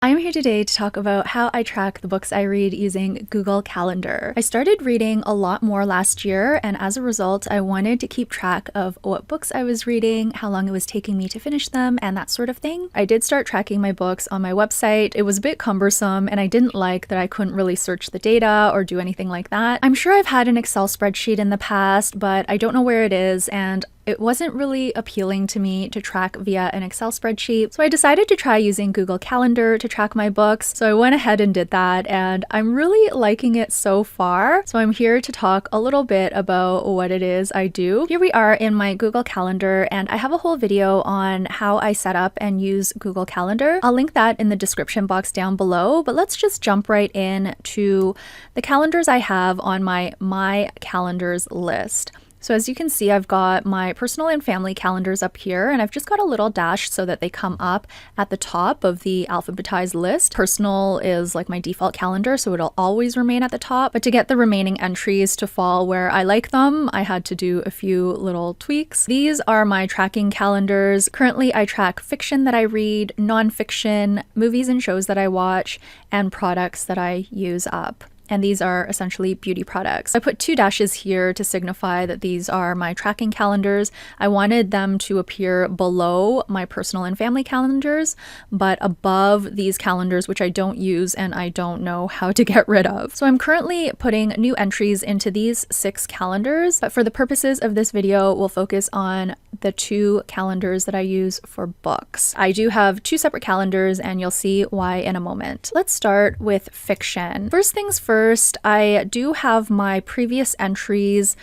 I'm here today to talk about how I track the books I read using Google Calendar. I started reading a lot more last year, and as a result, I wanted to keep track of what books I was reading, how long it was taking me to finish them, and that sort of thing. I did start tracking my books on my website. It was a bit cumbersome, and I didn't like that I couldn't really search the data or do anything like that. I'm sure I've had an Excel spreadsheet in the past, but I don't know where it is, and it wasn't really appealing to me to track via an Excel spreadsheet, so I decided to try using Google Calendar to track my books. So I went ahead and did that, and I'm really liking it so far. So I'm here to talk a little bit about what it is I do. Here we are in my Google Calendar, and I have a whole video on how I set up and use Google Calendar. I'll link that in the description box down below, but let's just jump right in to the calendars I have on my calendars list. So as you can see, I've got my personal and family calendars up here, and I've just got a little dash so that they come up at the top of the alphabetized list. Personal is like my default calendar, so it'll always remain at the top. But to get the remaining entries to fall where I like them, I had to do a few little tweaks. These are my tracking calendars. Currently, I track fiction that I read, nonfiction, movies and shows that I watch, and products that I use up. And these are essentially beauty products. I put two dashes here to signify that these are my tracking calendars. I wanted them to appear below my personal and family calendars, but above these calendars, which I don't use and I don't know how to get rid of. So I'm currently putting new entries into these 6 calendars, but for the purposes of this video, we'll focus on the 2 calendars that I use for books. I do have 2 separate calendars, and you'll see why in a moment. Let's start with fiction. First things first, I do have my previous entries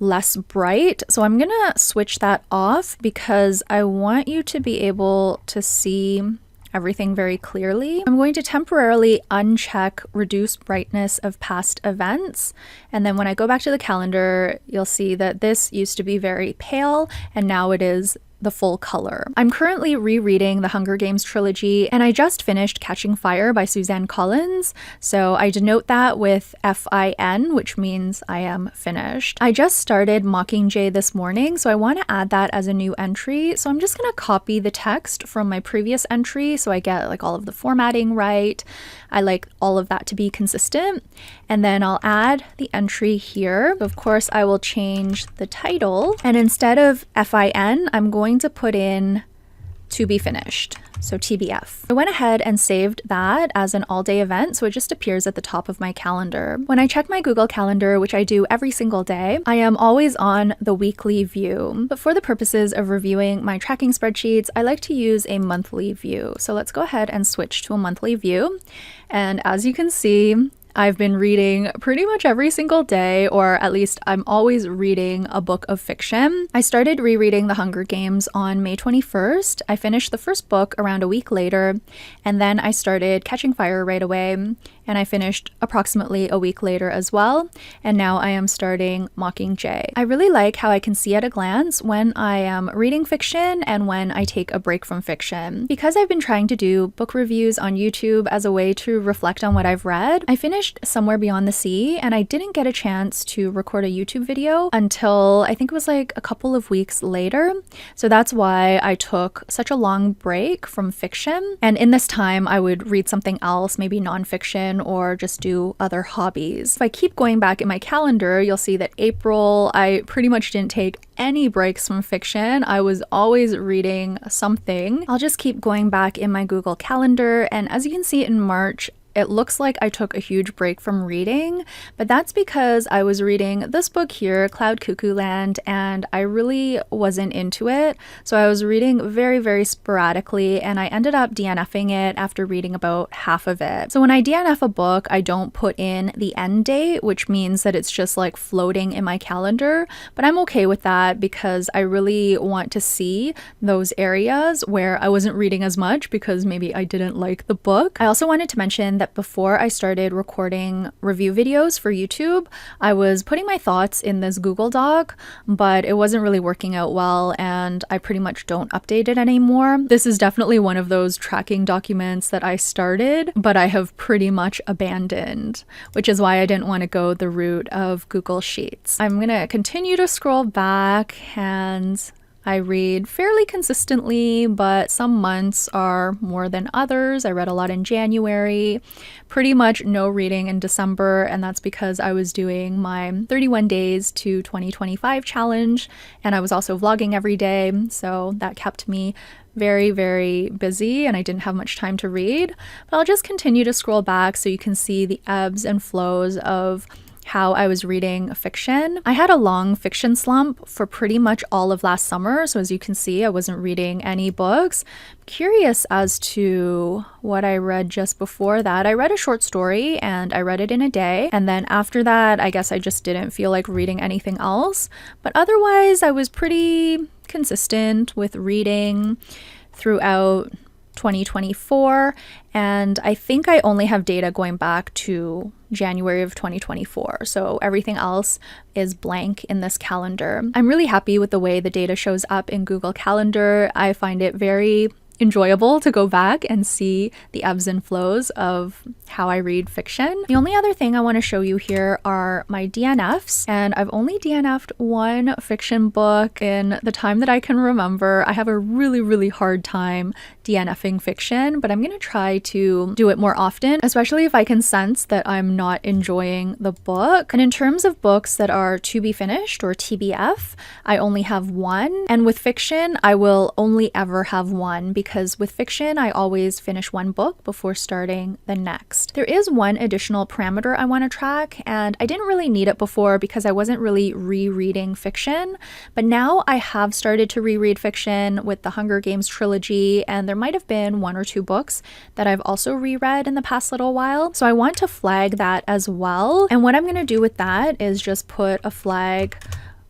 less bright, so I'm gonna switch that off because I want you to be able to see everything very clearly. I'm going to temporarily uncheck reduce brightness of past events, and then when I go back to the calendar, you'll see that this used to be very pale and now it is the full color. I'm currently rereading the Hunger Games trilogy, and I just finished Catching Fire by Suzanne Collins, so I denote that with FIN, which means I am finished. I just started Mockingjay this morning, so I want to add that as a new entry, so I'm just going to copy the text from my previous entry so I get like all of the formatting right. I like all of that to be consistent, and then I'll add the entry here. Of course, I will change the title, and instead of FIN, I'm going to put in to be finished, so TBF. I went ahead and saved that as an all-day event, so it just appears at the top of my calendar. When I check my Google Calendar, which I do every single day, I am always on the weekly view. But for the purposes of reviewing my tracking spreadsheets, I like to use a monthly view. So let's go ahead and switch to a monthly view. And as you can see, I've been reading pretty much every single day, or at least I'm always reading a book of fiction. I started rereading The Hunger Games on May 21st. I finished the first book around a week later, and then I started Catching Fire right away, and I finished approximately a week later as well, and now I am starting Mockingjay. I really like how I can see at a glance when I am reading fiction and when I take a break from fiction. Because I've been trying to do book reviews on YouTube as a way to reflect on what I've read, I finished Somewhere Beyond the Sea, and I didn't get a chance to record a YouTube video until I think it was like a couple of weeks later. So that's why I took such a long break from fiction, and in this time I would read something else, maybe nonfiction, or just do other hobbies. If I keep going back in my calendar, you'll see that April, I pretty much didn't take any breaks from fiction. I was always reading something. I'll just keep going back in my Google Calendar, and as you can see in March, it looks like I took a huge break from reading, but that's because I was reading this book here, Cloud Cuckoo Land, and I really wasn't into it. So I was reading very, very sporadically, and I ended up DNFing it after reading about half of it. So when I DNF a book, I don't put in the end date, which means that it's just like floating in my calendar, but I'm okay with that because I really want to see those areas where I wasn't reading as much because maybe I didn't like the book. I also wanted to mention that before I started recording review videos for YouTube, I was putting my thoughts in this Google Doc, but it wasn't really working out well, and I pretty much don't update it anymore. This is definitely one of those tracking documents that I started, but I have pretty much abandoned, which is why I didn't want to go the route of Google Sheets. I'm gonna continue to scroll back, and I read fairly consistently, but some months are more than others. I read a lot in January, pretty much no reading in December, and that's because I was doing my 31 days to 2025 challenge, and I was also vlogging every day, so that kept me very, very busy and I didn't have much time to read. But I'll just continue to scroll back so you can see the ebbs and flows of how I was reading fiction. I had a long fiction slump for pretty much all of last summer, so as you can see, I wasn't reading any books. I'm curious as to what I read just before that. I read a short story and I read it in a day, and then after that, I guess I just didn't feel like reading anything else. But otherwise, I was pretty consistent with reading throughout 2024, and I think I only have data going back to January of 2024, so everything else is blank in this calendar. I'm really happy with the way the data shows up in Google Calendar. I find it very enjoyable to go back and see the ebbs and flows of how I read fiction. The only other thing I want to show you here are my DNFs, and I've only DNF'd one fiction book in the time that I can remember. I have a really hard time DNFing fiction, but I'm going to try to do it more often, especially if I can sense that I'm not enjoying the book. And in terms of books that are to be finished or TBF, I only have one, and with fiction I will only ever have one, because with fiction I always finish one book before starting the next. There is one additional parameter I want to track, and I didn't really need it before because I wasn't really rereading fiction, but now I have started to reread fiction with the Hunger Games trilogy, and there might have been one or two books that I've also reread in the past little while, so I want to flag that as well. And what I'm going to do with that is just put a flag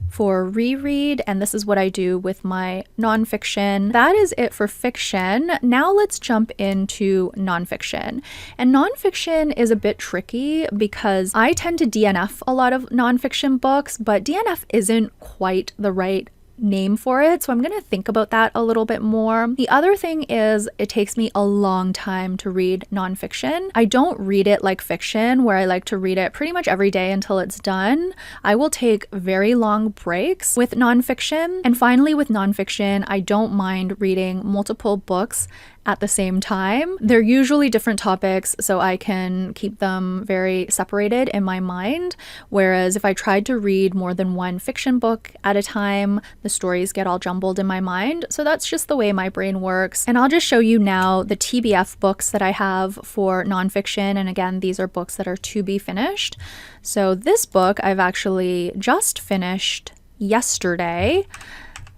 for reread, and this is what I do with my nonfiction. That is it for fiction. Now let's jump into nonfiction. And nonfiction is a bit tricky because I tend to DNF a lot of nonfiction books, but DNF isn't quite the right name for it, so I'm going to think about that a little bit more. The other thing is it takes me a long time to read nonfiction. I don't read it like fiction, where I like to read it pretty much every day until it's done. I will take very long breaks with nonfiction. And finally, with nonfiction, I don't mind reading multiple books at the same time. They're usually different topics, so I can keep them very separated in my mind. Whereas if I tried to read more than one fiction book at a time, the stories get all jumbled in my mind. So that's just the way my brain works. And I'll just show you now the TBF books that I have for nonfiction. And again, these are books that are to be finished. So this book I've actually just finished yesterday.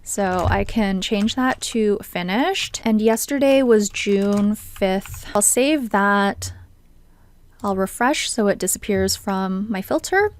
So I can change that to finished. And yesterday was June 5th. I'll save that. I'll refresh so it disappears from my filter.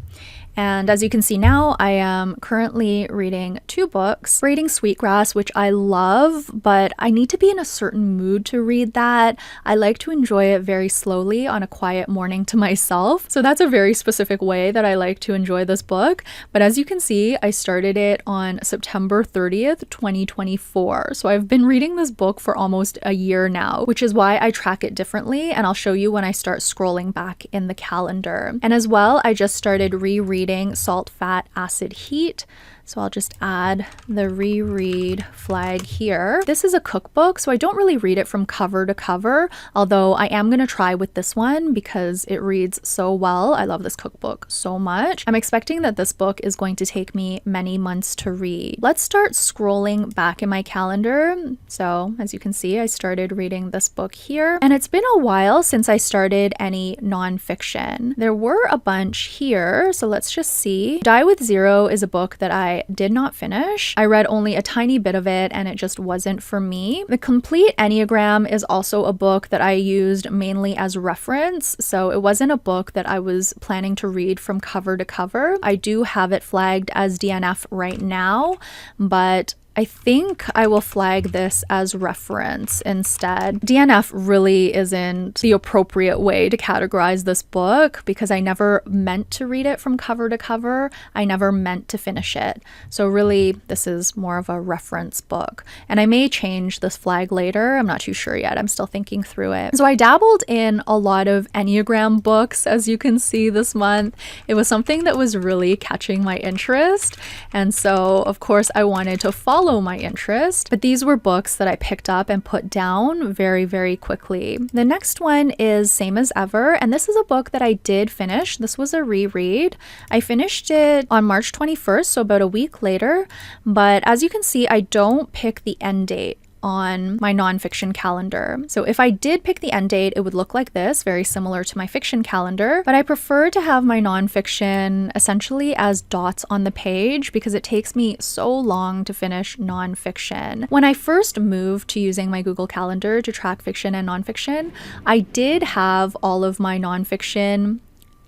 And as you can see now, I am currently reading two books. Braiding Sweetgrass, which I love, but I need to be in a certain mood to read that. I like to enjoy it very slowly on a quiet morning to myself. So that's a very specific way that I like to enjoy this book. But as you can see, I started it on September 30th, 2024. So I've been reading this book for almost a year now, which is why I track it differently. And I'll show you when I start scrolling back in the calendar. And as well, I just started rereading Salt, Fat, Acid, Heat. So I'll just add the reread flag here. This is a cookbook, so I don't really read it from cover to cover, although I am going to try with this one because it reads so well. I love this cookbook so much. I'm expecting that this book is going to take me many months to read. Let's start scrolling back in my calendar. So as you can see, I started reading this book here, and it's been a while since I started any nonfiction. There were a bunch here, so let's just see. Die with Zero is a book that I did not finish. I read only a tiny bit of it and it just wasn't for me. The Complete Enneagram is also a book that I used mainly as reference, so it wasn't a book that I was planning to read from cover to cover. I do have it flagged as DNF right now, but I think I will flag this as reference instead. DNF really isn't the appropriate way to categorize this book because I never meant to read it from cover to cover. I never meant to finish it. So really, this is more of a reference book. And I may change this flag later. I'm not too sure yet. I'm still thinking through it. So I dabbled in a lot of Enneagram books, as you can see this month. It was something that was really catching my interest. And so, of course, I wanted to follow follow my interest. But these were books that I picked up and put down very, very quickly. The next one is Same as Ever, and this is a book that I did finish. This was a reread. I finished it on March 21st, so about a week later, but as you can see, I don't pick the end date on my nonfiction calendar. So if I did pick the end date, it would look like this, very similar to my fiction calendar, but I prefer to have my nonfiction essentially as dots on the page because it takes me so long to finish nonfiction. When I first moved to using my Google Calendar to track fiction and nonfiction, I did have all of my nonfiction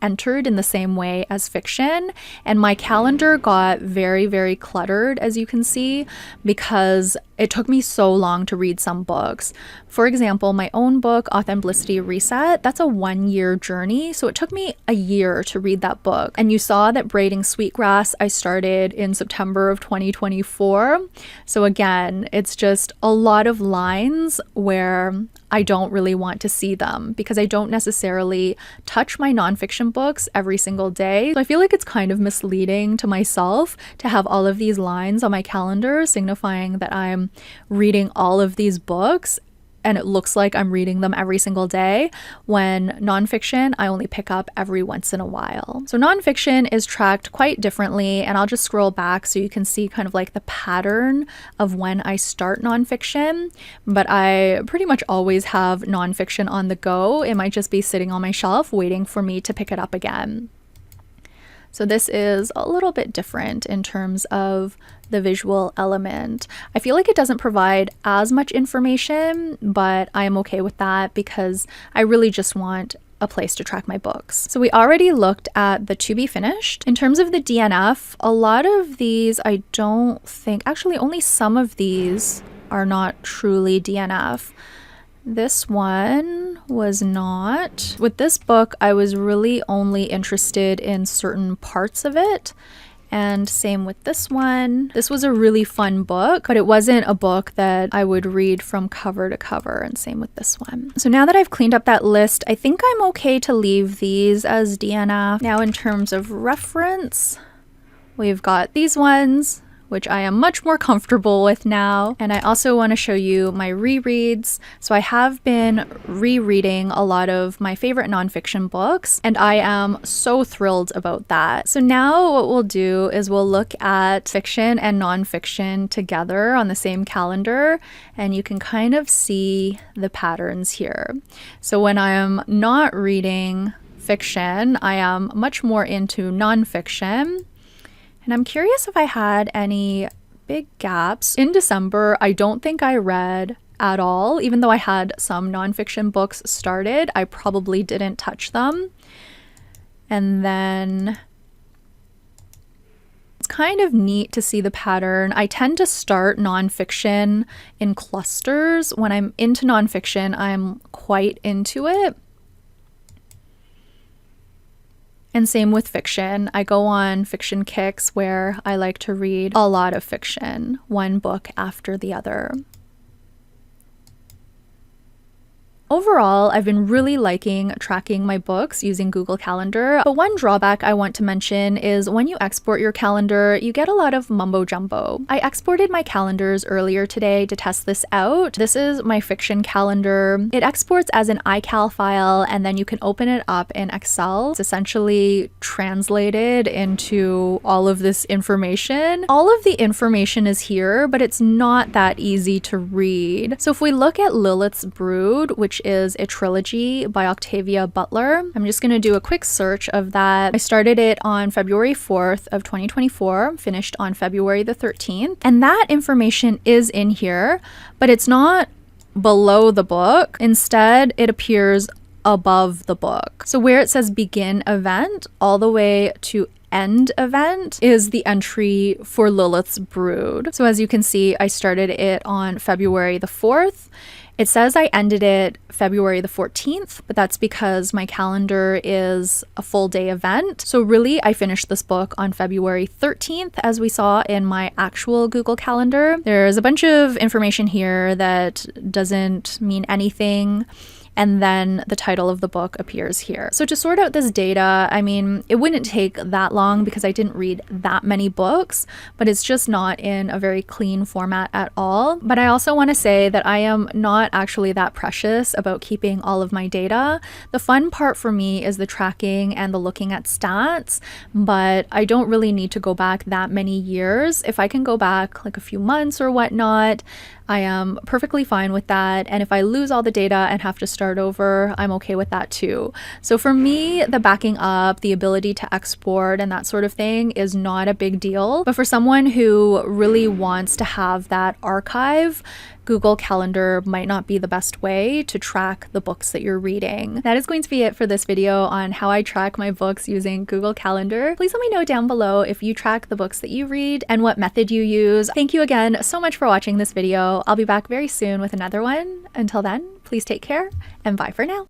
entered in the same way as fiction, and my calendar got very, very cluttered, as you can see, because it took me so long to read some books. For example, my own book, Authenblissity Reset, that's a 1-year journey, so it took me a year to read that book. And you saw that Braiding Sweetgrass I started in September of 2024. So again, it's just a lot of lines where I don't really want to see them because I don't necessarily touch my nonfiction books every single day. So I feel like it's kind of misleading to myself to have all of these lines on my calendar signifying that I'm reading all of these books and it looks like I'm reading them every single day, when nonfiction I only pick up every once in a while. So nonfiction is tracked quite differently, and I'll just scroll back so you can see kind of like the pattern of when I start nonfiction, but I pretty much always have nonfiction on the go. It might just be sitting on my shelf waiting for me to pick it up again. So this is a little bit different in terms of the visual element. I feel like it doesn't provide as much information, but I am okay with that because I really just want a place to track my books. So we already looked at the to be finished. In terms of the DNF, a lot of these I don't think, actually only some of these are not truly DNF. This one was not. With this book, I was really only interested in certain parts of it. And same with this one. This was a really fun book, but it wasn't a book that I would read from cover to cover, and same with this one. So now that I've cleaned up that list, I think I'm okay to leave these as DNF. Now in terms of reference, we've got these ones, which I am much more comfortable with now. And I also want to show you my rereads. So I have been rereading a lot of my favorite nonfiction books, and I am so thrilled about that. So now what we'll do is we'll look at fiction and nonfiction together on the same calendar, and you can kind of see the patterns here. So when I am not reading fiction, I am much more into nonfiction. And I'm curious if I had any big gaps. In December, I don't think I read at all. Even though I had some nonfiction books started, I probably didn't touch them. And then it's kind of neat to see the pattern. I tend to start nonfiction in clusters. When I'm into nonfiction, I'm quite into it. And same with fiction. I go on fiction kicks where I like to read a lot of fiction, one book after the other. Overall, I've been really liking tracking my books using Google Calendar, but one drawback I want to mention is when you export your calendar, you get a lot of mumbo jumbo. I exported my calendars earlier today to test this out. This is my fiction calendar. It exports as an iCal file, and then you can open it up in Excel. It's essentially translated into all of this information. All of the information is here, but it's not that easy to read. So if we look at Lilith's Brood, which is a trilogy by Octavia Butler. I'm just going to do a quick search of that. I started it on February 4th of 2024, finished on February the 13th. And that information is in here, but it's not below the book. Instead, it appears above the book. So where it says begin event all the way to end event is the entry for Lilith's Brood. So as you can see, I started it on February the 4th. It says I ended it February the 14th, but that's because my calendar is a full day event. So really, I finished this book on February 13th, as we saw in my actual Google Calendar. There's a bunch of information here that doesn't mean anything. and then the title of the book appears here. So to sort out this data, I mean, it wouldn't take that long because I didn't read that many books, but it's just not in a very clean format at all. But I also want to say that I am not actually that precious about keeping all of my data. The fun part for me is the tracking and the looking at stats, but I don't really need to go back that many years. If I can go back like a few months or whatnot, I am perfectly fine with that. And if I lose all the data and have to start over, I'm okay with that too. So for me, the backing up, the ability to export and that sort of thing is not a big deal. But for someone who really wants to have that archive, Google Calendar might not be the best way to track the books that you're reading. That is going to be it for this video on how I track my books using Google Calendar. Please let me know down below if you track the books that you read and what method you use. Thank you again so much for watching this video. I'll be back very soon with another one. Until then, please take care and bye for now.